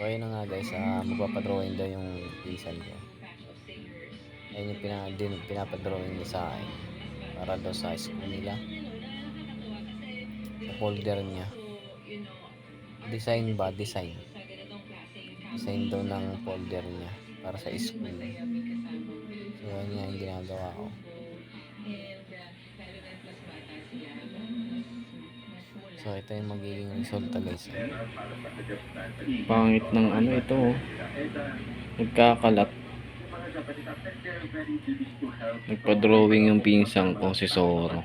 ayun na nga guys, magpapadrawing daw yung pinsan ko. Ayun yung pinapadrawing niya sa akin para daw sa school nila, sa folder niya. Design daw ng folder niya para sa school. So ayun nga yung ginagawa ko. So ito yung magiging resulta guys. Pangit ng ano ito, oh. Nagkakalat. Nagpa-drawing yung pinsang ko, si Zoro.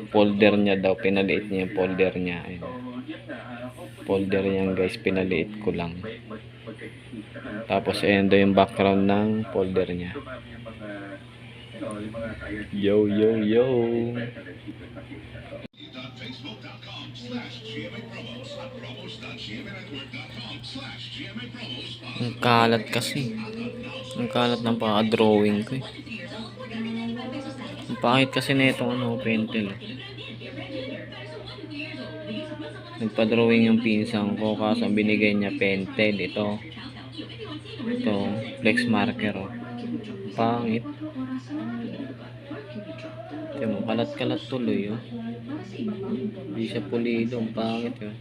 Folder niya daw, pinaliit niya yung folder niya. Ayun. Folder niya guys, pinaliit ko lang. Tapos ayun daw yung background ng folder niya. Yo yo yo. Ang kalat kasi. Ang kalat ng paka-drawing ko eh. Ang pangit kasi na itong pentel. Nagpa-drawing yung pinsan ko kaso binigay niya pentel. Ito flex marker, oh. Pangit. Ito mo, kalat-kalat tuloy, oh. Hindi siya pulido. Ang pangit yun.